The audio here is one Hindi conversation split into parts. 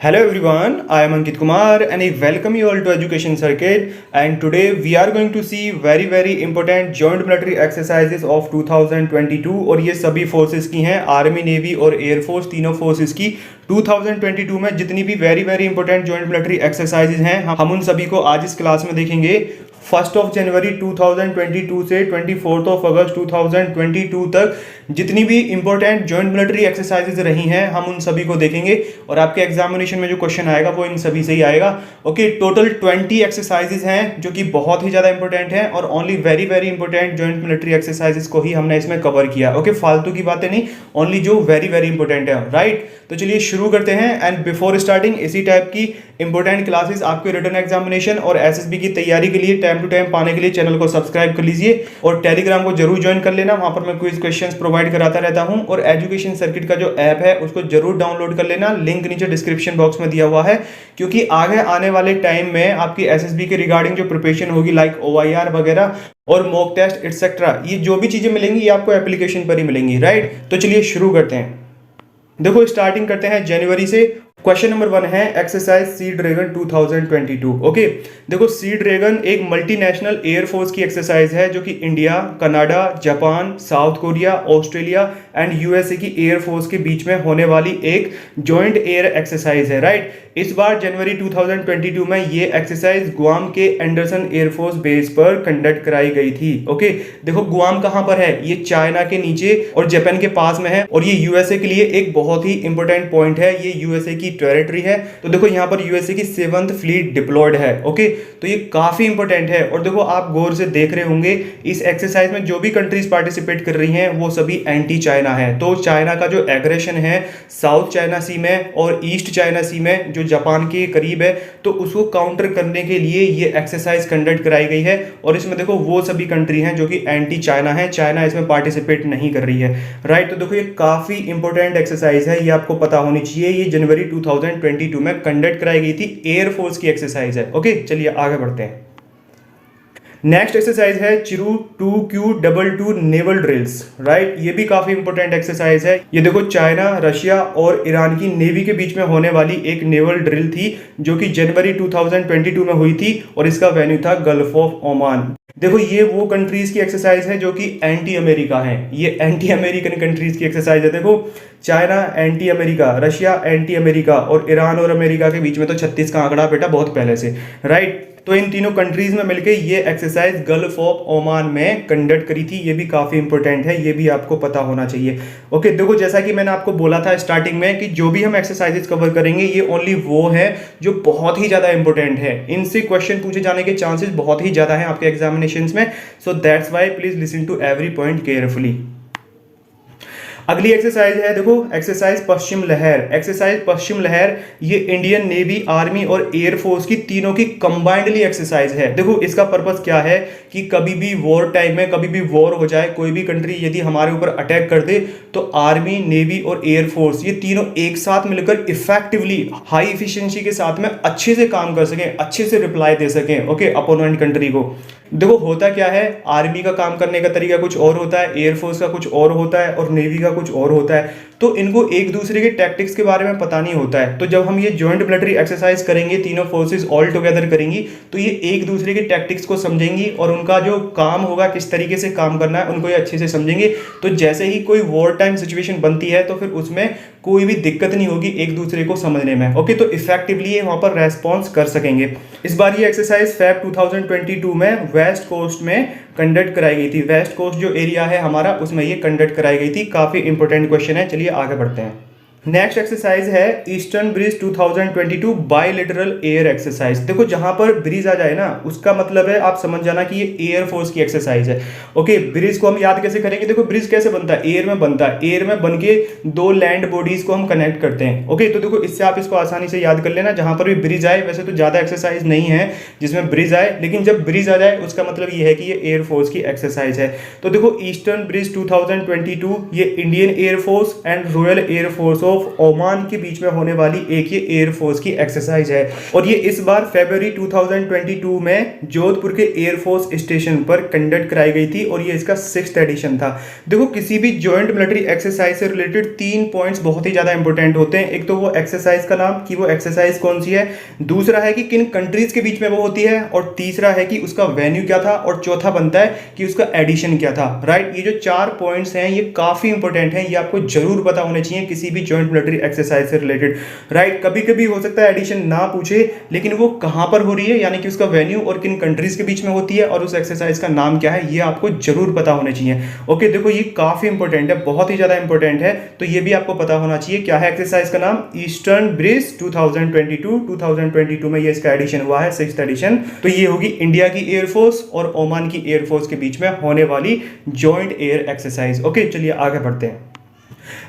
Hello everyone, I am Ankit Kumar and I welcome you all to Education Circuit, and today we are going to see very important joint military exercises of 2022 और ये सभी फोर्सेस की हैं, आर्मी नेवी और एयरफोर्स तीनों फोर्सेस की 2022 में जितनी भी very important joint military exercises हैं हम उन सभी को आज इस क्लास में देखेंगे। 1 जनवरी 2022 से 24 अगस्त 2022 तक जितनी भी इंपॉर्टेंट जॉइंट मिलिट्री एक्सरसाइजेज रही हैं हम उन सभी को देखेंगे और आपके एग्जामिनेशन में जो क्वेश्चन आएगा वो इन सभी से ही आएगा। ओके, टोटल 20 एक्सरसाइजेज हैं जो कि बहुत ही ज़्यादा इंपॉर्टेंट हैं और only very important joint military exercises को ही हमने इसमें कवर किया। ओके, फालतू की बातें नहीं, ओनली जो वेरी इंपॉर्टेंट है। राइट, तो चलिए शुरू करते हैं। एंड बिफोर स्टार्टिंग इसी टाइप की इंपॉर्टेंट क्लासेस आपके रिटन एग्जामिनेशन और एसएसबी की तैयारी के लिए टाइम टू टाइम पाने के लिए चैनल को सब्सक्राइब कर लीजिए और टेलीग्राम को जरूर ज्वाइन कर लेना, वहां पर मैं क्विज क्वेश्चंस प्रोवाइड कराता रहता हूं। और एजुकेशन सर्किट का जो ऐप है उसको जरूर डाउनलोड कर लेना, लिंक नीचे डिस्क्रिप्शन बॉक्स में दिया हुआ है, क्योंकि आगे आने वाले टाइम में आपकी एसएसबी के रिगार्डिंग जो प्रिपरेशन होगी लाइक ओआईआर वगैरह और मॉक टेस्ट एटसेट्रा, ये जो भी चीजें मिलेंगी ये आपको एप्लीकेशन पर ही मिलेंगी। राइट, तो चलिए शुरू करते हैं। देखो स्टार्टिंग करते हैं जनवरी से। क्वेश्चन नंबर 1 है एक्सरसाइज सी ड्रैगन 2022। ओके, देखो सी ड्रैगन एक मल्टीनेशनल एयरफोर्स की एक्सरसाइज है जो कि India, Canada, Japan, south Korea, Australia and USA की एयरफोर्स के बीच में होने वाली एक जॉइंट एयर एक्सरसाइज है। राइट, इस बार जनवरी 2022 में ये एक्सरसाइज गुआम के एंडरसन एयरफोर्स बेस पर कंडक्ट कराई गई थी। ओके, देखो गुआम कहां पर है, ये चाइना के नीचे और जापान के पास में है और ये यूएसए के लिए एक बहुत ही इंपॉर्टेंट पॉइंट है, ये यूएसए की टेरिटरी है। तो देखो यहाँ पर यूएसए की 7th फ्लीट डिप्लॉयड है। ओके, तो ये काफी इंपॉर्टेंट है। और देखो आप गौर से देख रहे होंगे इस एक्सरसाइज में जो भी कंट्रीज पार्टिसिपेट कर रही हैं वो सभी एंटी चाइना है। तो चाइना का जो एग्रेशन है साउथ चाइना सी में और ईस्ट चाइना सी में जो जापान के करीब है, तो उसको काउंटर करने के लिए ये एक्सरसाइज कंडक्ट कराई गई है। और इसमें देखो वो सभी कंट्री हैं जो कि एंटी चाइना है, चाइना इसमें पार्टिसिपेट नहीं कर रही है। राइट, तो देखो ये काफी इंपॉर्टेंट एक्सरसाइज है, ये आपको पता होनी चाहिए। ये जनवरी 2022 में कंडक्ट कराई गई थी, एयरफोर्स की एक्सरसाइज है। ओके, चलिए आगे बढ़ते हैं। नेक्स्ट एक्सरसाइज है चिरू 2Q22 नेवल ड्रिल्स। राइट, ये भी काफी इंपॉर्टेंट एक्सरसाइज है। ये देखो चाइना, रशिया और ईरान की नेवी के बीच में होने वाली एक नेवल ड्रिल थी जो कि जनवरी 2022 में हुई थी और इसका वेन्यू था गल्फ ऑफ ओमान। देखो ये वो कंट्रीज की एक्सरसाइज है जो कि एंटी अमेरिका है, ये एंटी अमेरिकन कंट्रीज की एक्सरसाइज है। देखो China anti America, Russia anti America और ईरान और अमेरिका के बीच में तो 36 का आंकड़ा बेटा बहुत पहले से। राइट, तो इन तीनों कंट्रीज में मिलकर ये एक्सरसाइज गल्फ ऑफ ओमान में कंडक्ट करी थी। ये भी काफी इंपॉर्टेंट है, ये भी आपको पता होना चाहिए। ओके, देखो जैसा कि मैंने आपको बोला था स्टार्टिंग में कि जो भी हम एक्सरसाइजेस कवर करेंगे ये ओनली वो है जो बहुत ही ज्यादा इंपॉर्टेंट है, इनसे क्वेश्चन पूछे जाने के चांसेस बहुत ही ज्यादा है आपके एग्जामिनेशंस में। So that's why please listen to every point carefully. अगली एक्सरसाइज है देखो एक्सरसाइज पश्चिम लहर। एक्सरसाइज पश्चिम लहर ये इंडियन नेवी, आर्मी और एयरफोर्स की तीनों की कंबाइंडली एक्सरसाइज है। देखो इसका पर्पस क्या है कि कभी भी वॉर टाइम में, कभी भी वॉर हो जाए, कोई भी कंट्री यदि हमारे ऊपर अटैक कर दे तो आर्मी, नेवी और एयरफोर्स ये तीनों एक साथ मिलकर इफेक्टिवली हाई इफिशिएंसी के साथ में अच्छे से काम कर सकें, अच्छे से रिप्लाई दे सकें। ओके, अपोनेंट कंट्री को। देखो होता क्या है, आर्मी का काम करने का तरीका कुछ और होता है, एयरफोर्स का कुछ और होता है और नेवी का कुछ और होता है, तो इनको एक दूसरे के टैक्टिक्स के बारे में पता नहीं होता है। तो जब हम ये जॉइंट मिलिट्री एक्सरसाइज करेंगे, तीनों फोर्सेस ऑल टुगेदर करेंगी, तो ये एक दूसरे के टैक्टिक्स को समझेंगी और उनका जो काम होगा, किस तरीके से काम करना है, उनको ये अच्छे से समझेंगे। तो जैसे ही कोई वॉर टाइम सिचुएशन बनती है तो फिर उसमें कोई भी दिक्कत नहीं होगी एक दूसरे को समझने में। ओके, तो इफेक्टिवली वहां पर रेस्पॉन्स कर सकेंगे। इस बार ये एक्सरसाइज फेब 2022 में वेस्ट कोस्ट में कंडक्ट कराई गई थी। वेस्ट कोस्ट जो एरिया है हमारा उसमें ये कंडक्ट कराई गई थी। काफी इंपॉर्टेंट क्वेश्चन है, चलिए आगे बढ़ते हैं। नेक्स्ट एक्सरसाइज है eastern bridge 2022 bilateral air exercise. देखो जहां पर ब्रिज आ जाए ना उसका मतलब है आप समझ जाना कि ये एयर फोर्स की एक्सरसाइज है। ओके, ब्रिज को हम याद कैसे करेंगे, देखो ब्रिज कैसे बनता है, एयर में बनता है, एयर में बन के दो लैंड बॉडीज को हम कनेक्ट करते हैं। ओके, तो देखो इससे आप इसको आसानी से याद कर लेना, जहां पर भी ब्रिज आए, वैसे तो ज्यादा एक्सरसाइज नहीं है जिसमें ब्रिज आए, लेकिन जब ब्रिज आ जाए उसका मतलब ये है कि ये एयर फोर्स की एक्सरसाइज है। तो देखो ईस्टर्न ब्रिज 2022 ये Indian air force and royal air force of Oman के बीच में होने वाली एक ये एयरफोर्स की एक्सरसाइज है और ये इस बार फरवरी 2022 में जोधपुर के एयरफोर्स स्टेशन पर कंडक्ट कराई गई थी और ये इसका 6th एडिशन था। देखो किसी भी जॉइंट मिलिट्री एक्सरसाइज से रिलेटेड 3 पॉइंट्स बहुत ही ज़्यादा इंपॉर्टेंट होते हैं। एक तो वो एक्सरसाइज का नाम कि वो एक्सरसाइज कौन सी है, दूसरा है कि किन कंट्रीज के बीच में वो होती है और तीसरा है कि उसका वेन्यू क्या था और चौथा बनता है कि उसका एडिशन क्या था। राइट, ये जो 4 पॉइंट्स हैं ये काफ़ी इंपॉर्टेंट हैं, ये आपको जरूर पता होने चाहिए किसी भी जॉइंट मिलिट्री एक्सरसाइज से रिलेटेड। राइट, कभी कभी हो सकता है एडिशन ना पूछे लेकिन वो कहां पर हो रही है यानी कि उसका वेन्यू और किन कंट्रीज के बीच में होती है और उस एक्सरसाइज का नाम क्या है ये आपको जरूर पता होने चाहिए। ओके, देखो ये काफी इंपॉर्टेंट है, बहुत ही ज्यादा इंपॉर्टेंट है, तो ये भी आपको पता होना चाहिए। क्या है एक्सरसाइज का नाम? ईस्टर्न ब्रिज 2022 में ये इसका एडिशन हुआ है, 6th एडिशन। तो ये होगी इंडिया की एयरफोर्स और ओमान की एयरफोर्स के बीच में होने वाली जॉइंट एयर एक्सरसाइज। ओके, चलिए आगे बढ़ते हैं।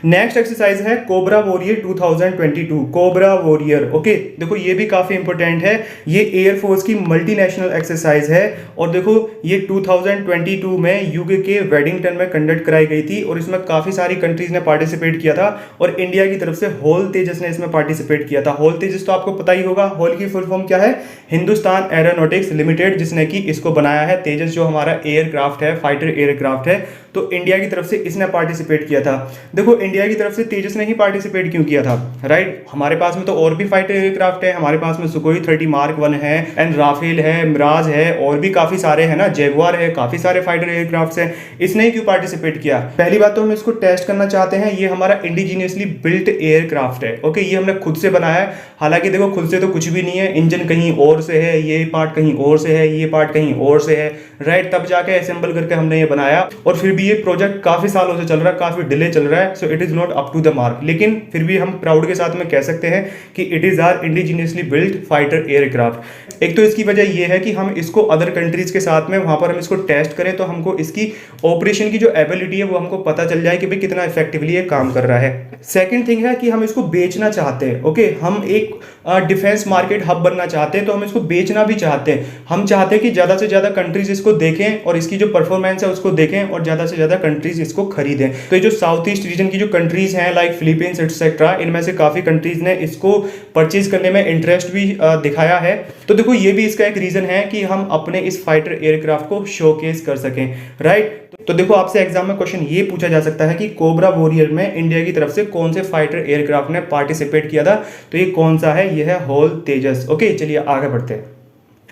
नेक्स्ट एक्सरसाइज है cobra warrior 2022, cobra warrior. Okay, देखो ये भी काफी इंपॉर्टेंट है, ये एयरफोर्स की मल्टीनेशनल एक्सरसाइज है और देखो ये 2022 में यूके के वेडिंगटन में कंडक्ट कराई गई थी और इसमें काफी सारी कंट्रीज ने पार्टिसिपेट किया था और इंडिया की तरफ से होल तेजस ने इसमें पार्टिसिपेट किया था। होल तेजस तो आपको पता ही होगा, होल की फुल फॉर्म क्या है? हिंदुस्तान एरोनॉटिक्स लिमिटेड, जिसने कि इसको बनाया है। तेजस जो हमारा एयरक्राफ्ट है, फाइटर एयरक्राफ्ट है, तो इंडिया की तरफ से इसने पार्टिसिपेट किया था। देखो इंडिया की तरफ से तेजस ने ही पार्टिसिपेट क्यों किया था? राइट, हमारे पास में तो और भी फाइटर एयरक्राफ्ट है, हमारे पास में सुखोई 30 मार्क 1 है एंड राफेल है, मिराज है और भी काफी सारे है ना, जैगुआर है, काफी सारे फाइटर एयरक्राफ्ट हैं। इसने ही क्यों पार्टिसिपेट किया? पहली बात तो हम इसको टेस्ट करना चाहते हैं, ये हमारा इंडिजीनियसली बिल्ट एयरक्राफ्ट है। ओके, ये हमने खुद से बनाया है, हालांकि देखो खुद से तो कुछ भी नहीं है, इंजन कहीं और से है, ये पार्ट कहीं और से है, ये पार्ट कहीं और से है। राइट, तब जाके असेंबल करके हमने ये बनाया और फिर भी ये प्रोजेक्ट काफी सालों से चल रहा है, काफी डिले चल रहा है, so it is not up to the mark. लेकिन फिर भी हम प्राउड के साथ में कह सकते हैं कि it is our indigenously built fighter aircraft. एक तो इसकी वजह ये है कि हम इसको अदर कंट्रीज के साथ में वहां पर हम इसको टेस्ट करें तो हमको इसकी ऑपरेशन की जो एबिलिटी है वो हमको पता चल जाए कि भाई कितना इफेक्टिवली ये काम कर रहा है। सेकंड थिंग है कि हम इसको बेचना चाहते हैं। ओके, हम एक डिफेंस मार्केट हब बनना चाहते हैं, तो हम इसको बेचना भी चाहते हैं। हम चाहते हैं कि ज्यादा से ज्यादा कंट्रीज इसको देखें और इसकी जो परफॉर्मेंस है उसको देखें और ज्यादा से ज्यादा कंट्रीज इसको खरीदें। तो ये जो साउथ ईस्ट रीजन की जो कंट्रीज हैं लाइक फिलीपींस एक्सेट्रा, इनमें से काफी कंट्रीज ने इसको परचेज करने में इंटरेस्ट भी दिखाया है। तो देखो ये भी इसका एक रीजन है कि हम अपने इस फाइटर एयरक्राफ्ट को शोकेस कर सकें। राइट, तो देखो आपसे एग्जाम में क्वेश्चन ये पूछा जा सकता है कि कोबरा वॉरियर में इंडिया की तरफ से कौन से फाइटर एयरक्राफ्ट ने पार्टिसिपेट किया था, तो ये कौन सा है? ये है होल तेजस। ओके, चलिए आगे बढ़ते हैं।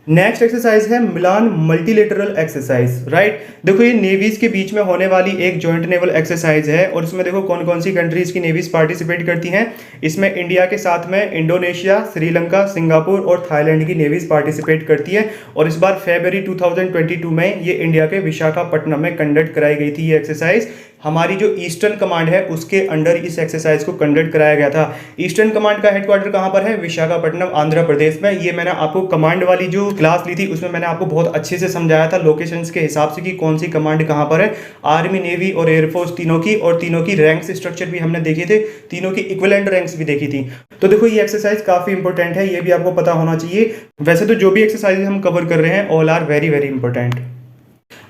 नेक्स्ट एक्सरसाइज है मिलान मल्टीलेटरल एक्सरसाइज। राइट, देखो ये नेवीज के बीच में होने वाली एक जॉइंट नेवल एक्सरसाइज है और इसमें देखो कौन कौन सी कंट्रीज की नेवीज पार्टिसिपेट करती हैं। इसमें इंडिया के साथ में इंडोनेशिया, श्रीलंका, सिंगापुर और थाईलैंड की नेवीज पार्टिसिपेट करती है और इस बार फरवरी 2022 में ये इंडिया के विशाखापट्टनम में कंडक्ट कराई गई थी। ये एक्सरसाइज हमारी जो ईस्टर्न कमांड है उसके अंडर इस एक्सरसाइज को कंडक्ट कराया गया था। ईस्टर्न कमांड का हेडक्वार्टर कहां पर है? विशाखापट्टनम, आंध्र प्रदेश में। ये मैंने आपको कमांड वाली जो क्लास ली थी उसमें मैंने आपको बहुत अच्छे से समझाया था लोकेशंस के हिसाब से कि कौन सी कमांड कहां पर है। आर्मी, नेवी और एयरफोर्स तीनों की, और तीनों की रैंक्स स्ट्रक्चर भी हमने देखे थे, तीनों की इक्विवेलेंट रैंक्स भी देखी थी। तो देखो ये एक्सरसाइज काफी इंपॉर्टेंट है, ये भी आपको पता होना चाहिए। वैसे तो जो भी एक्सरसाइज हम कवर कर रहे हैं all are very very important.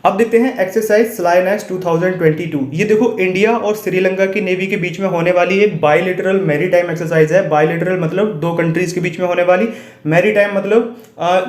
अब देखते हैं एक्सरसाइज स्लाइनेक्स 2022। ये देखो इंडिया और श्रीलंका की नेवी के बीच में होने वाली एक बायलैटरल मैरीटाइम एक्सरसाइज है। बायलैटरल मतलब दो कंट्रीज के बीच में होने वाली, मैरीटाइम मतलब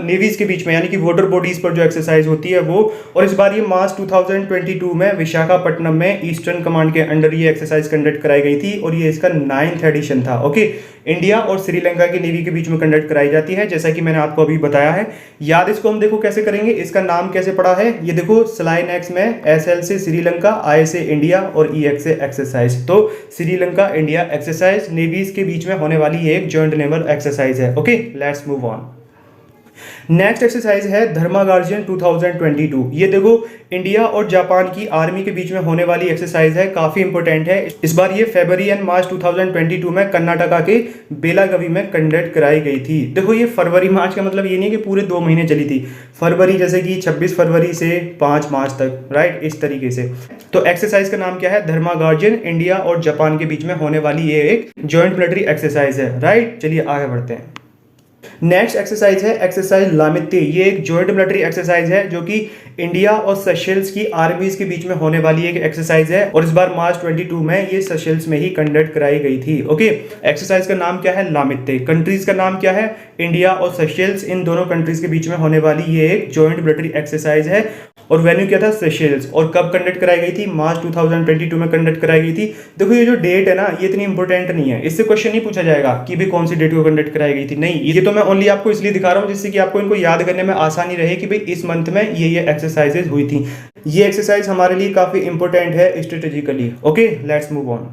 नेवीज के बीच में यानी कि वाटर बॉडीज पर जो एक्सरसाइज होती है वो। और इस बार ये मार्च 2022 में विशाखापट्टनम में ईस्टर्न कमांड के अंडर ये एक्सरसाइज कंडक्ट कराई गई थी और ये इसका 9th एडिशन था। ओके, इंडिया और श्रीलंका की नेवी के बीच में कंडक्ट कराई जाती है जैसा कि मैंने आपको अभी बताया है। याद इसको हम देखो कैसे करेंगे, इसका नाम कैसे पड़ा है, ये देखो स्लाइनेक्स में SL से श्रीलंका, I से इंडिया और EX से एक्सरसाइज। तो श्रीलंका इंडिया एक्सरसाइज नेवीज के बीच में होने वाली एक जॉइंट नेवल एक्सरसाइज है। Okay, let's move on. Next exercise है धर्मा गार्जियन 2022। ये देखो इंडिया और जापान की आर्मी के बीच में होने वाली एक्सरसाइज है, काफी इंपॉर्टेंट है। इस बार ये फरवरी एंड मार्च 2022 में कर्नाटका के बेलागवी में कंडक्ट कराई गई थी। देखो ये फरवरी मार्च का मतलब ये नहीं है कि पूरे 2 महीने चली थी, फरवरी जैसे कि 26 फरवरी से 5 मार्च तक, राइट, इस तरीके से। तो एक्सरसाइज का नाम क्या है? धर्मा गार्जियन। इंडिया और जापान के बीच में होने वाली ये एक जॉइंट मिलिट्री एक्सरसाइज है। राइट, चलिए आगे बढ़ते हैं। नेक्स्ट एक्सरसाइज है एक्सरसाइज लामित्ते। ये एक जॉइंट मिलिट्री एक्सरसाइज है जो कि इंडिया और सेशल्स की आर्मीज के बीच में होने वाली एक एक्सरसाइज है और इस बार मार्च 22 में ये सेशल्स में ही कंडक्ट कराई गई थी। ओके, एक्सरसाइज का नाम क्या है? लामित्ते। कंट्रीज का नाम क्या है? इंडिया और सेशल्स। इन दोनों कंट्रीज के बीच में होने वाली ये एक जॉइंट मिलिट्री एक्सरसाइज है और वेन्यू क्या था? सेशल्स। और कब कंडक्ट कराई गई थी? मार्च 2022 में कंडक्ट कराई गई थी। देखो ये जो डेट है ना, ये इतनी इंपॉर्टेंट नहीं है, इससे क्वेश्चन नहीं पूछा जाएगा कि भाई कौन सी डेट को कंडक्ट कराई गई थी। नहीं, ये तो मैं ओनली आपको इसलिए दिखा रहा हूँ जिससे कि आपको इनको याद करने में आसानी रहे कि भाई इस मंथ में ये एक्सरसाइजेज हुई थी। ये एक्सरसाइज हमारे लिए काफी इंपॉर्टेंट है strategically. Okay, let's move on.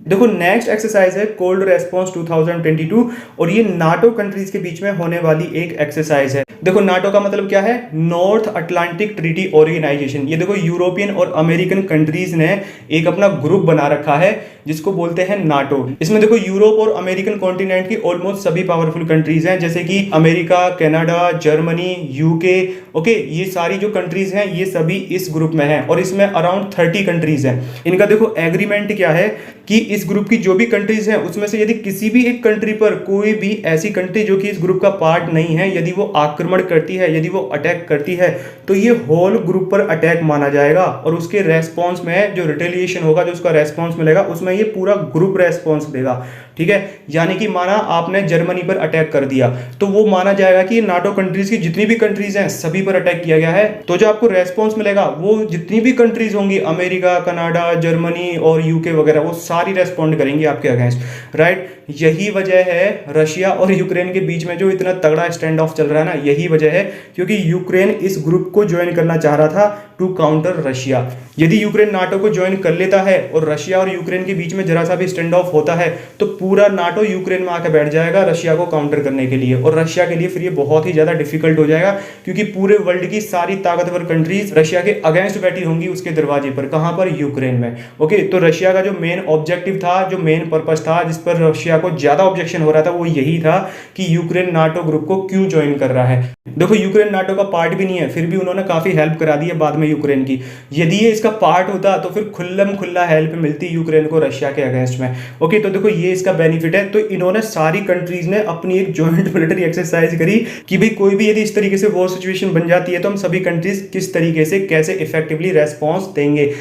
देखो नेक्स्ट एक्सरसाइज है कोल्ड रेस्पॉन्स 2022 और ये नाटो कंट्रीज के बीच में होने वाली एक एक्सरसाइज है। देखो नाटो का मतलब क्या है? North Atlantic Treaty Organization. ये देखो यूरोपियन और अमेरिकन कंट्रीज ने एक अपना ग्रुप बना रखा है जिसको बोलते हैं नाटो। इसमें देखो यूरोप और अमेरिकन कॉन्टिनेंट की ऑलमोस्ट सभी पावरफुल कंट्रीज हैं जैसे कि America, Canada, Germany, UK. Okay, ये सारी जो कंट्रीज हैं ये सभी इस ग्रुप में हैं और इसमें अराउंड 30 कंट्रीज हैं। इनका देखो एग्रीमेंट क्या है कि इस ग्रुप की जो भी कंट्रीज हैं उसमें से यदि किसी भी एक कंट्री पर कोई भी ऐसी कंट्री जो कि इस ग्रुप का पार्ट नहीं है, यदि वो आक्रमण करती है, यदि वो अटैक करती है, तो ये होल ग्रुप पर अटैक माना जाएगा और उसके रेस्पॉन्स में जो रिटेलिएशन होगा, जो उसका रेस्पॉन्स मिलेगा, उसमें ये पूरा ग्रुप रेस्पॉन्स देगा। ठीक है, यानी कि माना आपने जर्मनी पर अटैक कर दिया तो वो माना जाएगा कि नाटो कंट्रीज की जितनी भी कंट्रीज हैं सभी पर अटैक किया गया है। तो जो आपको रेस्पॉन्स मिलेगा वो जितनी भी कंट्रीज होंगी, अमेरिका, कनाडा, जर्मनी और यूके वगैरह, वो सारी रेस्पॉन्ड करेंगी आपके अगेंस्ट। राइट, यही वजह है रशिया और यूक्रेन के बीच में जो इतना तगड़ा स्टैंड ऑफ चल रहा है ना, यही वजह है क्योंकि यूक्रेन इस ग्रुप को ज्वाइन करना चाह रहा था टू काउंटर रशिया। यदि यूक्रेन नाटो को ज्वाइन कर लेता है और रशिया और यूक्रेन के बीच में जरा सा भी स्टैंड ऑफ होता है तो पूरा नाटो यूक्रेन में आकर बैठ जाएगा रशिया को काउंटर करने के लिए, और रशिया के लिए फिर ये बहुत ही ज्यादा डिफिकल्ट हो जाएगा क्योंकि पूरे वर्ल्ड की सारी ताकतवर कंट्रीज रशिया के अगेंस्ट बैठी होंगी उसके दरवाजे पर। कहां पर? यूक्रेन में। ओके, तो रशिया का जो मेन ऑब्जेक्टिव था, जो मेन पर्पस था, जिस पर रशिया को ज्यादा ऑब्जेक्शन हो रहा था, वो यही था कि यूक्रेन नाटो ग्रुप को क्यों ज्वाइन कर रहा है। देखो यूक्रेन नाटो का पार्ट भी नहीं है, फिर भी उन्होंने काफी हेल्प करा दी है बाद में यूक्रेन की। यदि ये इसका पार्ट होता तो फिर खुल्लम खुल्ला हेल्प मिलती यूक्रेन को रशिया के अगेंस्ट में। ओके, तो देखो ये इसका बेनिफिट है। तो इन्होंने सारी कंट्रीज ने अपनी एक जॉइंट मिलिट्री एक्सरसाइज करी कि भाई कोई भी यदि इस तरीके से वॉर सिचुएशन बन जाती है तो हम सभी कंट्रीज किस तरीके से कैसे इफेक्टिवली रेस्पॉन्स देंगे।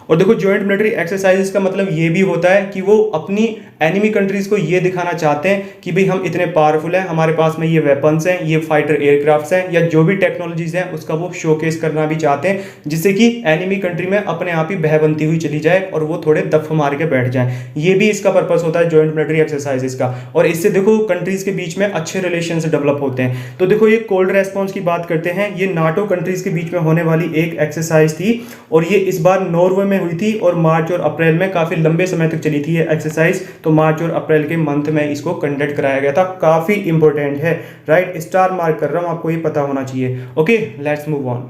और देखो जॉइंट मिलिट्री एक्सरसाइजेस का मतलब ये भी होता है कि वो अपनी एनिमी कंट्रीज को ये दिखाना चाहते हैं कि भाई हम इतने पावरफुल हैं, हमारे पास में ये वेपन्स हैं, ये फाइटर एयरक्राफ्ट्स हैं, या जो भी टेक्नोलॉजीज हैं उसका वो शोकेस करना भी चाहते हैं जिससे कि एनिमी कंट्री में अपने आप ही बह बनती हुई चली जाए और वो थोड़े दफ मार के बैठ जाए। ये भी इसका पर्पस होता है जॉइंट मिलिट्री एक्सरसाइजेस का, और इससे देखो कंट्रीज के बीच में अच्छे रिलेशन डेवलप होते हैं। तो देखो ये कोल्ड रेस्पॉन्स की बात करते हैं, ये नाटो कंट्रीज के बीच में होने वाली एक एक्सरसाइज थी और ये इस बार नॉर्वे में हुई थी और मार्च और अप्रैल में काफी लंबे समय तक चली थी ये एक्सरसाइज। तो मार्च और अप्रैल के मंथ में इसको कंडक्ट कराया गया था। काफी इंपॉर्टेंट है। राइट, स्टार मार्क कर रहा हूं, आपको ये पता होना चाहिए। Okay, let's move on.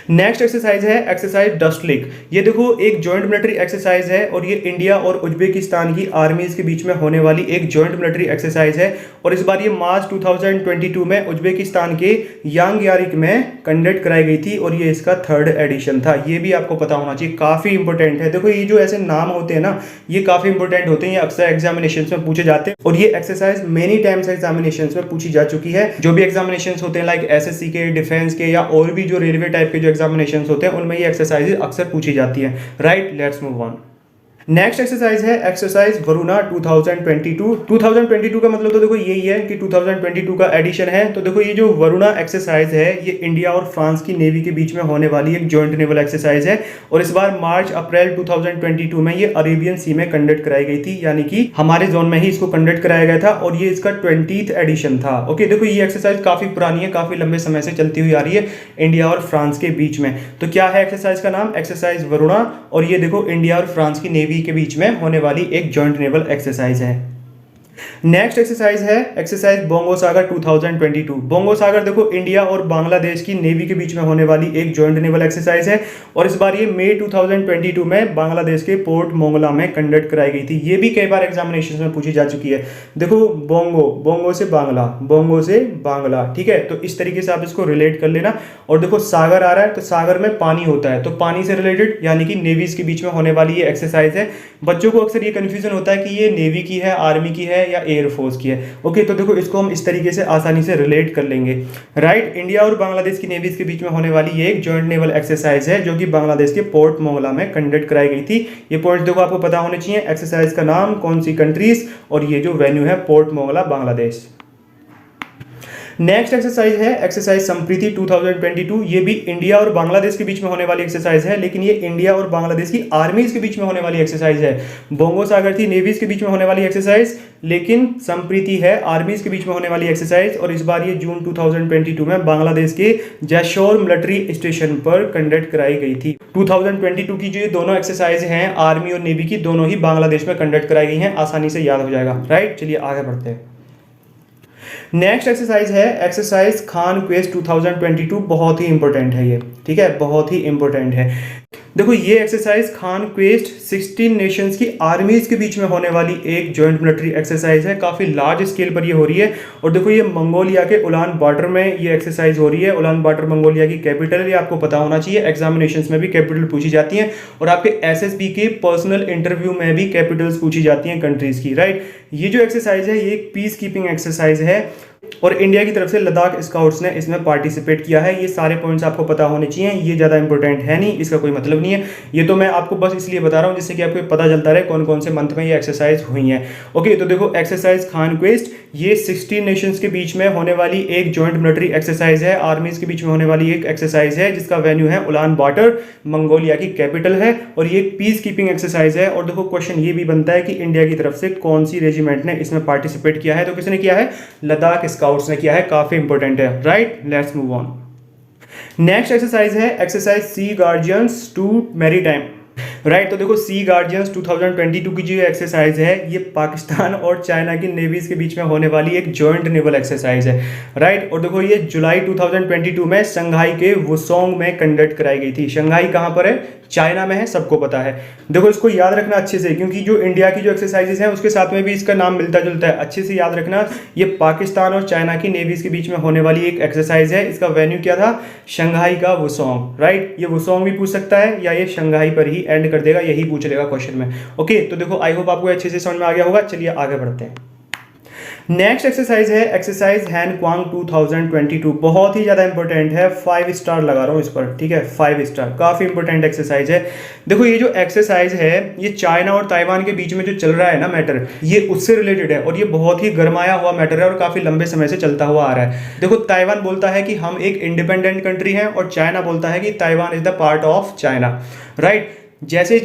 Next exercise है एक्सरसाइज डस्ट लेक। ये देखो एक जॉइंट मिलिट्री एक्सरसाइज है और ये इंडिया और उज्बेकिस्तान की आर्मीज के बीच में होने वाली एक जॉइंट मिलिट्री एक्सरसाइज है और इस बार ये मार्च 2022 में उज्बेकिस्तान के यांग्यारिक में कंडक्ट कराई गई थी और ये इसका 3rd एडिशन था। ये भी आपको पता होना चाहिए, काफी इंपॉर्टेंट है। देखो ये जो ऐसे नाम होते हैं ना, ये काफी इंपॉर्टेंट होते हैं, ये अक्सर एग्जामिनेशन में पूछे जाते हैं और ये एक्सरसाइज मेनी टाइम्स एग्जामिनेशन में पूछी जा चुकी है। जो भी एग्जामिनेशन होते हैं लाइक एसएससी के, डिफेंस के, या और भी जो रेलवे टाइप के जो एग्जामिनेशंस होते हैं उनमें ये एक्सरसाइज अक्सर पूछी जाती है। Right, let's move on. Next exercise है एक्सरसाइज वरुणा 2022। 2022 का मतलब तो देखो यही है कि 2022 का एडिशन है। तो देखो ये जो वरुणा एक्सरसाइज है ये इंडिया और फ्रांस की नेवी के बीच में होने वाली एक जॉइंट नेवल एक्सरसाइज है और इस बार मार्च अप्रैल 2022 में ये अरेबियन सी में कंडक्ट कराई गई थी, यानी कि हमारे जोन में ही इसको कंडक्ट कराया गया था और ये इसका 20th एडिशन था। ओके, देखो ये एक्सरसाइज काफी पुरानी है, काफी लंबे समय से चलती हुई आ रही है इंडिया और फ्रांस के बीच में। तो क्या है एक्सरसाइज का नाम? एक्सरसाइज वरुणा, और ये देखो इंडिया और फ्रांस की नेवी के बीच में होने वाली एक जॉइंट नेवल एक्सरसाइज है। नेक्स्ट एक्सरसाइज है एक्सरसाइज बोंगो सागर 2022। बोंगो सागर देखो इंडिया और बांग्लादेश की नेवी के बीच में होने वाली एक जॉइंट नेवल एक्सरसाइज है और इस बार ये मई 2022 में बांग्लादेश के पोर्ट मोंगला में कंडक्ट कराई गई थी। ये भी कई बार एग्जामिनेशन में पूछी जा चुकी है। देखो बोंगो, बोंगो से बांग्ला, बोंगो से बांग्ला, ठीक है, तो इस तरीके से आप इसको रिलेट कर लेना। और देखो सागर आ रहा है तो सागर में पानी होता है, तो पानी से रिलेटेड यानी कि नेवीज के बीच में होने वाली ये एक्सरसाइज है। बच्चों को अक्सर ये कंफ्यूजन होता है कि ये नेवी की है, आर्मी की है या एयरफोर्स की है। ओके, तो देखो इसको हम इस तरीके से आसानी से रिलेट कर लेंगे, राइट। इंडिया और बांग्लादेश की नेवीज के बीच में होने वाली ये एक जॉइंट नेवल एक्सरसाइज है जो कि बांग्लादेश के पोर्ट मोंगला में कंडक्ट कराई गई थी। ये पॉइंट देखो आपको पता होने चाहिए, एक्सरसाइज का नाम, कौन सी कंट्रीज, और ये जो वेन्यू है port Mongla Bangladesh. Next exercise है एक्सरसाइज संप्रीति 2022। ये भी इंडिया और बांग्लादेश के बीच में होने वाली एक्सरसाइज है, लेकिन ये इंडिया और बांग्लादेश की आर्मीज के बीच में होने वाली एक्सरसाइज है। बोंगो सागर थी नेवीज के बीच में होने वाली एक्सरसाइज, लेकिन संप्रीति है आर्मीज के बीच में होने वाली एक्सरसाइज, और इस बार ये जून 2022 में बांग्लादेश के जैशोर मिलिट्री स्टेशन पर कंडक्ट कराई गई थी। 2022 की जो ये दोनों एक्सरसाइज हैं आर्मी और नेवी की, दोनों ही बांग्लादेश में कंडक्ट कराई गई हैं, आसानी से याद हो जाएगा, राइट। चलिए आगे बढ़ते हैं। नेक्स्ट एक्सरसाइज है एक्सरसाइज खान क्वेस्ट 2022। बहुत ही इंपॉर्टेंट है ये, ठीक है, बहुत ही इंपॉर्टेंट है। देखो ये एक्सरसाइज खान क्वेस्ट 16 नेशंस की आर्मीज के बीच में होने वाली एक जॉइंट मिलिट्री एक्सरसाइज है। काफी लार्ज स्केल पर ये हो रही है, और देखो ये मंगोलिया के उलान बाटर में ये एक्सरसाइज हो रही है। उलान बाटर मंगोलिया की कैपिटल है, ये आपको पता होना चाहिए, एग्जामिनेशंस में भी कैपिटल पूछी जाती हैं, और आपके एसएसबी के पर्सनल इंटरव्यू में भी कैपिटल्स पूछी जाती हैं कंट्रीज की, राइट। ये जो एक्सरसाइज है ये एक पीस कीपिंग एक्सरसाइज है, और इंडिया की तरफ से लद्दाख स्काउट्स ने इसमें पार्टिसिपेट किया है। ये सारे पॉइंट्स आपको पता होने चाहिए, ये ज़्यादा इंपॉर्टेंट है नहीं, इसका कोई मतलब नहीं है, ये तो मैं आपको बस इसलिए बता रहा हूँ जिससे कि आपको पता चलता रहे कौन कौन से मंथ में ये एक्सरसाइज हुई हैं। ओके, तो देखो एक्सरसाइज खान क्वेस्ट ये 16 नेशंस के बीच में होने वाली एक जॉइंट मिलिट्री एक्सरसाइज है, आर्मीज के बीच में होने वाली एक एक्सरसाइज है जिसका वेन्यू है उलान बाटर, मंगोलिया की कैपिटल है, और ये एक पीस कीपिंग एक्सरसाइज है। और देखो क्वेश्चन ये भी बनता है कि इंडिया की तरफ से कौन सी रेजिमेंट ने इसमें पार्टिसिपेट किया है, तो किसने किया है, लद्दाख स्काउट्स ने किया है, काफी इंपॉर्टेंट है, right. Let's move on. Next exercise है exercise C guardians to maritime, right. तो देखो सी गार्जियंस 2022 की जो एक्सरसाइज है ये पाकिस्तान और चाइना की नेवीज के बीच में होने वाली एक जॉइंट नेवल एक्सरसाइज है, राइट। और देखो ये जुलाई 2022 में शंघाई के वुसोंग में कंडक्ट कराई गई थी। शंघाई कहाँ पर है, चाइना में है, सबको पता है। देखो इसको याद रखना अच्छे से, क्योंकि जो इंडिया की जो एक्सरसाइजेस हैं उसके साथ में भी इसका नाम मिलता जुलता है, अच्छे से याद रखना। ये पाकिस्तान और चाइना की नेवीज के बीच में होने वाली एक एक्सरसाइज है, इसका वेन्यू क्या था, शंघाई का वुसोंग, राइट। ये वुसोंग भी पूछ सकता है, या ये शंघाई पर ही एंड कर देगा, यही पूछ लेगा क्वेश्चन में। ओके, तो देखो आई होप आपको अच्छे से समझ में आ गया होगा। चलिए आगे बढ़ते हैं। नेक्स्ट एक्सरसाइज है एक्सरसाइज हैन क्वांग 2022। बहुत ही ज्यादा इंपॉर्टेंट है, 5 स्टार लगा रहा हूं इस पर, ठीक है, 5 स्टार, काफी इंपॉर्टेंट एक्सरसाइज है। देखो ये जो एक्सरसाइज है ये चाइना और ताइवान के बीच में जो चल रहा है ना मैटर, ये उससे रिलेटेड है, और ये बहुत ही गरमाया हुआ मैटर है और काफी लंबे समय से चलता हुआ आ रहा है। देखो ताइवान बोलता है कि हम एक इंडिपेंडेंट कंट्री हैं, और चाइना बोलता है कि Taiwan is the part of China, right. जैसे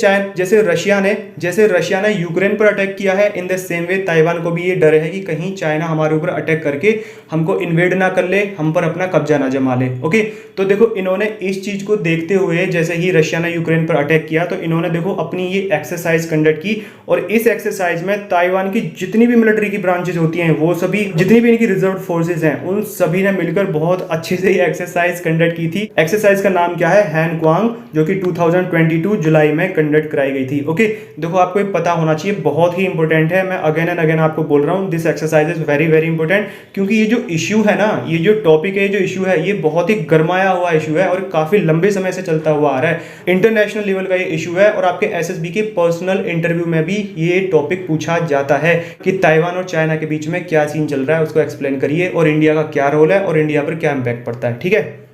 रशिया ने यूक्रेन पर अटैक किया है, in the same way Taiwan को भी ये डर है कि कहीं चाइना हमारे ऊपर अटैक करके हमको इन्वेड ना कर ले, हम पर अपना कब्जा ना जमा ले। ओके, तो देखो इन्होंने इस चीज को देखते हुए, जैसे ही रशिया ने यूक्रेन पर अटैक किया, तो इन्होंने देखो अपनी ये एक्सरसाइज कंडक्ट की, और इस एक्सरसाइज में ताइवान की जितनी भी मिलिट्री की ब्रांचेज होती हैं, वो सभी, जितनी भी इनकी रिजर्व फोर्सेज हैं, उन सभी ने मिलकर बहुत अच्छे से ये एक्सरसाइज कंडक्ट की थी। एक्सरसाइज का नाम क्या है, हैन क्वांग, जो कि 2022 जुलाई में कंडक्ट कराई गई थी। ओके, देखो आपको पता होना चाहिए, बहुत ही इंपॉर्टेंट है, मैं अगेन एंड अगेन आपको बोल रहा हूँ, this exercise is very very important, क्योंकि ये जो इश्यू है ना, ये जो टॉपिक है, जो इश्यू है, ये बहुत ही गरमाया हुआ इश्यू है और काफी लंबे समय से चलता हुआ आ रहा है। इंटरनेशनल लेवल का ये इश्यू है, और आपके एसएसबी के पर्सनल इंटरव्यू में भी ये टॉपिक पूछा जाता है कि ताइवान और चाइना के बीच में क्या सीन चल रहा है, उसको एक्सप्लेन करिए, और इंडिया का क्या रोल है, और इंडिया पर क्या इंपैक्ट पड़ता है, ठीक है।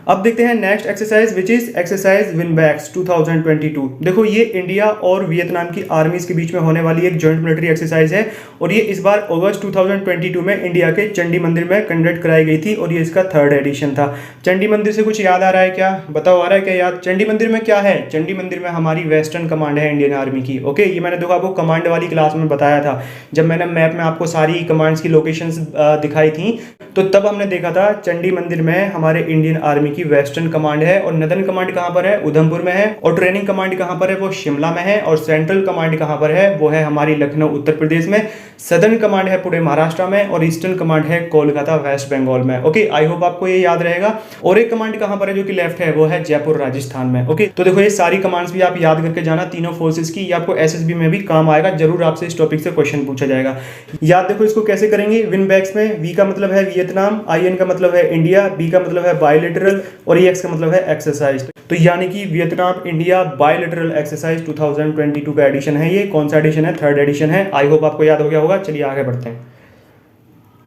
अब देखते हैं next exercise, which is exercise VINBAX 2022। देखो ये इंडिया और वियतनाम की आर्मीज के बीच में होने वाली एक जॉइंट मिलिट्री एक्सरसाइज है, और ये इस बार अगस्त 2022 में इंडिया के चंडी मंदिर में कंडक्ट कराई गई थी, और ये इसका 3rd एडिशन था। चंडी मंदिर से कुछ याद आ रहा है क्या, बताओ, आ रहा है क्या याद। चंडी मंदिर में क्या है, चंडी मंदिर में हमारी वेस्टर्न कमांड है इंडियन आर्मी की। ओके, ये मैंने देखो आपको कमांड वाली क्लास में बताया था, जब मैंने मैप में आपको सारी कमांड्स की लोकेशंस दिखाई थी, तो तब हमने देखा था चंडी मंदिर में हमारे इंडियन आर्मी की वेस्टर्न कमांड है, और नदन कमांड कहां पर है, उधमपुर में है, और ट्रेनिंग कमांड कहां पर है, वो शिमला में है, और सेंट्रल कमांड कहां पर है, वो है हमारी लखनऊ उत्तर प्रदेश में, सदर्न कमांड है पुणे महाराष्ट्र में, और ईस्टर्न कमांड है कोलकाता वेस्ट बंगाल में। ओके, आई होप आपको ये याद रहेगा। और एक कमांड कहां पर है जो कि लेफ्ट है, वो है जयपुर राजस्थान में। ओके, तो देखो ये सारी कमांड्स भी आप याद करके जाना, तीनों फोर्सेस की, ये आपको एसएसबी में भी काम आएगा, जरूर आपसे इस टॉपिक से क्वेश्चन पूछा जाएगा। याद देखो इसको कैसे करेंगे, विन बैक्स में वी का मतलब है वियतनाम, आई एन का मतलब है इंडिया, बी का मतलब है बायलेटरल, और ये एक्स का मतलब है एक्सरसाइज। तो यानी कि वियतनाम इंडिया बायलैटरल एक्सरसाइज 2022 का एडिशन है। ये कौन सा एडिशन है? थर्ड एडिशन है। आई होप आपको याद हो गया होगा। चलिए आगे बढ़ते हैं।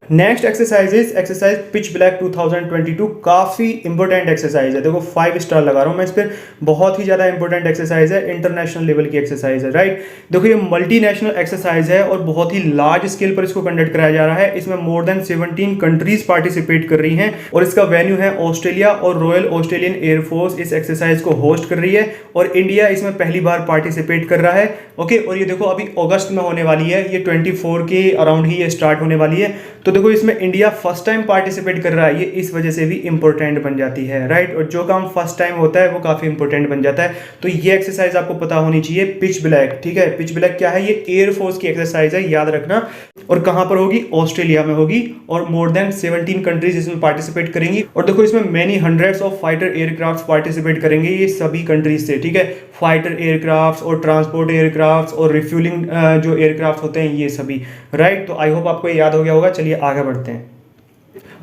Next exercise pitch black 2022। काफ़ी इंपॉर्टेंट एक्सरसाइज है। देखो 5 स्टार लगा रहा हूँ मैं इस पर। बहुत ही ज़्यादा इंपॉर्टेंट एक्सरसाइज है, इंटरनेशनल लेवल की एक्सरसाइज है, राइट। देखो ये मल्टीनेशनल एक्सरसाइज है और बहुत ही लार्ज स्केल पर इसको कंडक्ट कराया जा रहा है। इसमें मोर देन 17 कंट्रीज पार्टिसिपेट कर रही हैं और इसका वेन्यू है ऑस्ट्रेलिया और रॉयल ऑस्ट्रेलियन एयरफोर्स इस एक्सरसाइज को होस्ट कर रही है और इंडिया इसमें पहली बार पार्टिसिपेट कर रहा है। ओके, और ये देखो अभी अगस्त में होने वाली है, ये 24 के अराउंड ही ये स्टार्ट होने वाली है। तो देखो इसमें इंडिया फर्स्ट टाइम पार्टिसिपेट कर रहा है, ये इस वजह से भी इंपॉर्टेंट बन जाती है, राइट। और जो काम फर्स्ट टाइम होता है वो काफी इंपॉर्टेंट बन जाता है। तो ये एक्सरसाइज आपको पता होनी चाहिए, पिच ब्लैक, ठीक है। पिच ब्लैक क्या है? ये एयरफोर्स की एक्सरसाइज है, याद रखना। और कहां पर होगी? ऑस्ट्रेलिया में होगी और मोर देन 17 कंट्रीज इसमें पार्टिसिपेट करेंगी। और देखो इसमें many hundreds of fighter aircraft participate करेंगे, ये सभी कंट्रीज से, ठीक है। फाइटर एयरक्राफ्ट और ट्रांसपोर्ट एयरक्राफ्ट और रिफ्यूलिंग जो एयरक्राफ्ट होते हैं ये सभी, राइट। तो आई होप आपको याद हो गया होगा। चलिए आगे बढ़ते हैं।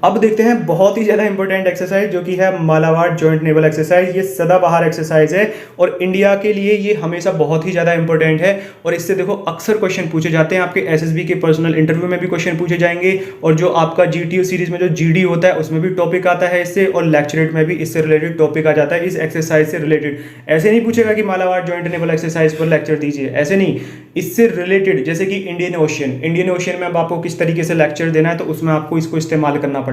अब देखते हैं बहुत ही ज़्यादा इंपॉर्टेंट एक्सरसाइज जो कि है मालाबार जॉइंट नेवल एक्सरसाइज। ये सदाबहार एक्सरसाइज है और इंडिया के लिए ये हमेशा बहुत ही ज़्यादा इंपॉर्टेंट है और इससे देखो अक्सर क्वेश्चन पूछे जाते हैं। आपके एसएसबी के पर्सनल इंटरव्यू में भी क्वेश्चन पूछे जाएंगे और जो आपका जीटीयू सीरीज में जो जीडी होता है उसमें भी टॉपिक आता है इससे, और लेक्चरेट में भी इससे रिलेटेड टॉपिक आ जाता है इस एक्सरसाइज से रिलेटेड। ऐसे नहीं पूछेगा कि मालाबार जॉइंट नेवल एक्सरसाइज पर लेक्चर दीजिए, ऐसे नहीं, इससे रिलेटेड। जैसे कि इंडियन ओशियन में अब आपको किस तरीके से लेक्चर देना है तो उसमें आपको इसको इस्तेमाल करना पड़ेगा।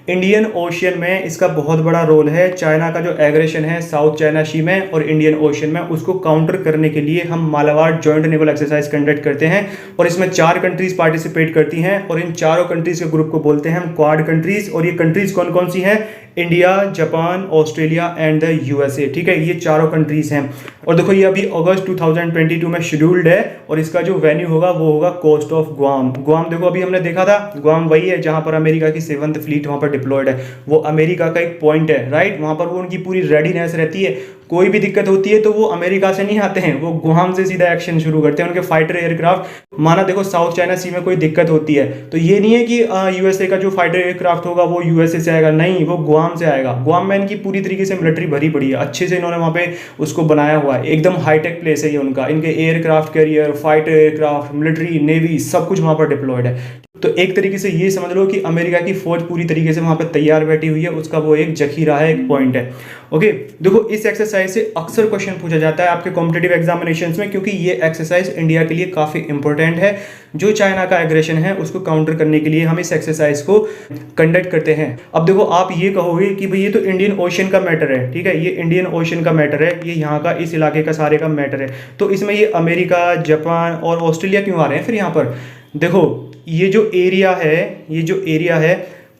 इंडियन ओशियन में इसका बहुत बड़ा रोल है। चाइना का जो एग्रेशन है साउथ चाइना सी में और इंडियन ओशियन में, उसको काउंटर करने के लिए हम Malabar joint naval exercise conduct करते हैं और इसमें 4 कंट्रीज पार्टिसिपेट करती हैं और इन चारों कंट्रीज के ग्रुप को बोलते हैं हम क्वाड कंट्रीज। और ये कंट्रीज कौन कौन सी हैं? India, Japan, Australia and the USA, ठीक है। ये चारों कंट्रीज हैं और देखो ये अभी अगस्त 2022 में शेड्यूल्ड है और इसका जो वेन्यू होगा वो होगा कोस्ट ऑफ गुआम। गुआम देखो अभी हमने देखा था, गुआम वही है जहां पर अमेरिका की 7th फ्लीट वहां पर डिप्लॉयड है। वो अमेरिका का एक पॉइंट है, राइट। वहां पर वो उनकी पूरी रेडीनेस रहती है। कोई भी दिक्कत होती है तो वो अमेरिका से नहीं आते हैं, वो गुआम से सीधा एक्शन शुरू करते हैं। उनके फाइटर एयरक्राफ्ट, माना देखो साउथ चाइना सी में कोई दिक्कत होती है तो ये नहीं है कि यूएसए का जो फाइटर एयरक्राफ्ट होगा वो यूएसए से आएगा, नहीं, वो गुआम से आएगा। गुआम में इनकी पूरी तरीके से मिलिट्री भरी पड़ी है, अच्छे से इन्होंने वहाँ पे उसको बनाया हुआ है, एकदम हाईटेक प्लेस है ये उनका। इनके aircraft carrier, fighter aircraft, military, navy सब कुछ वहाँ पर डिप्लॉयड है। तो एक तरीके से ये समझ लो कि अमेरिका की फौज पूरी तरीके से वहां पर तैयार बैठी हुई है, उसका वो एक जखीरा है, एक पॉइंट है। ओके, देखो इस एक्सरसाइज से अक्सर क्वेश्चन पूछा जाता है आपके कॉम्पिटिटिव एग्जामिनेशंस में, क्योंकि ये एक्सरसाइज इंडिया के लिए काफी इंपॉर्टेंट है। जो चाइना का एग्रेशन है उसको काउंटर करने के लिए हम इस एक्सरसाइज को कंडक्ट करते हैं। अब देखो आप ये कहोगे कि भाई ये तो इंडियन ओशियन का मैटर है, ठीक है, ये इंडियन ओशियन का मैटर है, ये यहाँ का इस इलाके का सारे का मैटर है, तो इसमें ये अमेरिका, जापान और ऑस्ट्रेलिया क्यों आ रहे हैं फिर यहाँ पर? देखो ये जो एरिया है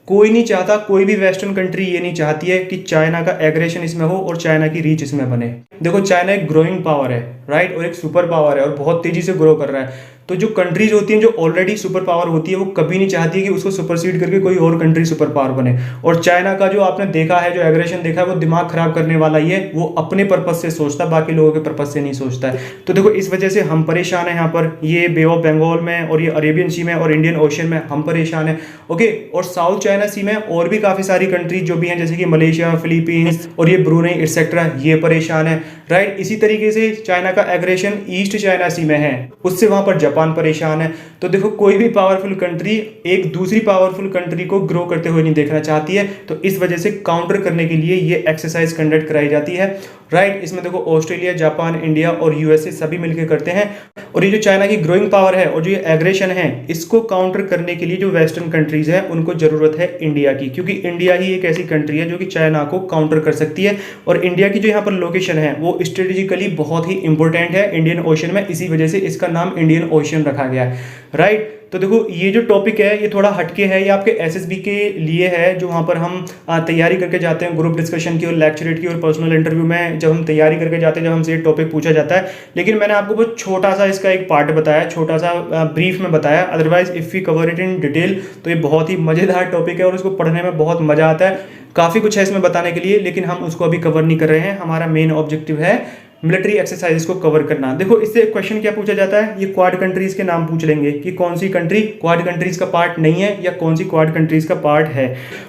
कोई नहीं चाहता, कोई भी वेस्टर्न कंट्री ये नहीं चाहती है कि चाइना का एग्रेशन इसमें हो और चाइना की रीच इसमें बने। देखो चाइना एक ग्रोइंग पावर है, राइट, और एक सुपर पावर है और बहुत तेजी से ग्रो कर रहा है। तो जो कंट्रीज होती हैं जो ऑलरेडी सुपर पावर होती है वो कभी नहीं चाहती है कि उसको सुपरसीड करके कोई और कंट्री सुपर पावर बने। और चाइना का जो आपने देखा है, जो एग्रेशन देखा है, वो दिमाग खराब करने वाला ही है। वो अपने पर्पज से सोचता, बाकी लोगों के पर्पज से नहीं सोचता है। तो देखो इस वजह से हम परेशान है यहाँ पर, ये बे ऑफ बंगाल में और ये अरेबियन सी में और इंडियन ओशियन में हम परेशान है। ओके, और साउथ चाइना सी में और भी काफी सारी कंट्रीज जो भी हैं, जैसे कि मलेशिया, फिलीपींस और ये ब्रूनेई एटसेट्रा, ये परेशान है, राइट। इसी तरीके से चाइना का एग्रेशन ईस्ट चाइना सी में है, उससे वहां पर जापान परेशान है। तो देखो कोई भी पावरफुल कंट्री एक दूसरी पावरफुल कंट्री को ग्रो करते हुए नहीं देखना चाहती है, तो इस वजह से काउंटर करने के लिए ये एक्सरसाइज कंडक्ट कराई जाती है, राइट। इसमें देखो ऑस्ट्रेलिया, जापान, इंडिया और यूएसए सभी मिलकर करते हैं। और ये जो चाइना की ग्रोइंग पावर है और जो ये एग्रेशन है, इसको काउंटर करने के लिए जो वेस्टर्न कंट्रीज है उनको जरूरत है इंडिया की, क्योंकि इंडिया ही एक ऐसी कंट्री है जो कि चाइना को काउंटर कर सकती है। और इंडिया की जो यहाँ पर लोकेशन है वो स्ट्रेटेजिकली बहुत ही इंपॉर्टेंट है इंडियन ओशन में, इसी वजह से इसका नाम इंडियन ओशन रखा गया है, राइट। तो देखो ये जो टॉपिक है ये थोड़ा हटके है, ये आपके एसएसबी के लिए है, जो वहाँ पर हम तैयारी करके जाते हैं ग्रुप डिस्कशन की और लेक्चरेट की और पर्सनल इंटरव्यू में जब हम तैयारी करके जाते हैं, जब हमसे ये टॉपिक पूछा जाता है। लेकिन मैंने आपको बहुत छोटा सा इसका एक पार्ट बताया, छोटा सा ब्रीफ में बताया। Otherwise if you cover it in detail तो ये बहुत ही मज़ेदार टॉपिक है और उसको पढ़ने में बहुत मज़ा आता है। काफ़ी कुछ है इसमें बताने के लिए, लेकिन हम उसको अभी कवर नहीं कर रहे हैं। हमारा मेन ऑब्जेक्टिव है मिलिट्री एक्सरसाइजेस को कवर करना। देखो इससे क्वेश्चन क्या पूछा जाता है, ये क्वाड कंट्रीज के नाम पूछ लेंगे कि कौन सी कंट्री क्वाड कंट्रीज का पार्ट नहीं है या कौन सी क्वाड कंट्रीज का पार्ट है।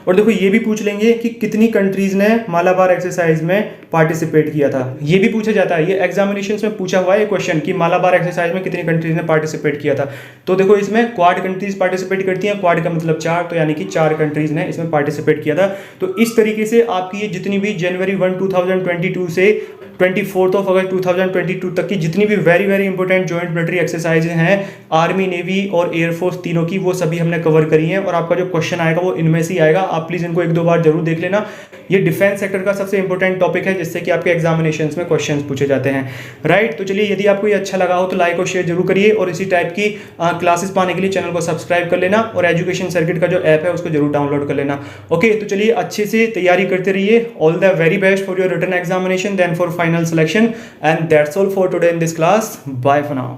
और देखो ये भी पूछ लेंगे कि कितनी कंट्रीज ने मालाबार एक्सरसाइज में पार्टिसिपेट किया था, ये भी पूछा जाता है। ये एग्जामिनेशंस में पूछा हुआ है क्वेश्चन कि मालाबार एक्सरसाइज में कितनी कंट्रीज ने पार्टिसिपेट किया था। तो देखो इसमें क्वाड कंट्रीज पार्टिसिपेट करती हैं, क्वाड का मतलब 4, तो यानी कि 4 कंट्रीज ने इसमें पार्टिसिपेट किया था। तो इस तरीके से आपकी ये जितनी भी जनवरी 1 2022 से 24 अगस्त 2022 तक की जितनी भी very very important joint military exercise हैं आर्मी, नेवी और एयरफोर्स तीनों की, वो सभी हमने कवर करी हैं। और आपका जो क्वेश्चन आएगा वो इनमें से ही आएगा, आप प्लीज इनको 1-2 बार जरूर देख लेना। ये डिफेंस सेक्टर का सबसे इंपॉर्टेंट टॉपिक है जिससे कि आपके एग्जामिनेशंस में क्वेश्चंस पूछे जाते हैं, राइट। तो चलिए, यदि आपको ये अच्छा लगा हो तो लाइक और शेयर जरूर करिए और इसी टाइप की क्लासेस पाने के लिए चैनल को सब्सक्राइब कर लेना और एजुकेशन सर्किट का जो ऐप है उसको जरूर डाउनलोड कर लेना। ओके, तो चलिए अच्छे से तैयारी करते रहिए। All the very best for your written examination, then for final selection, and that's all for today in this class. Bye for now.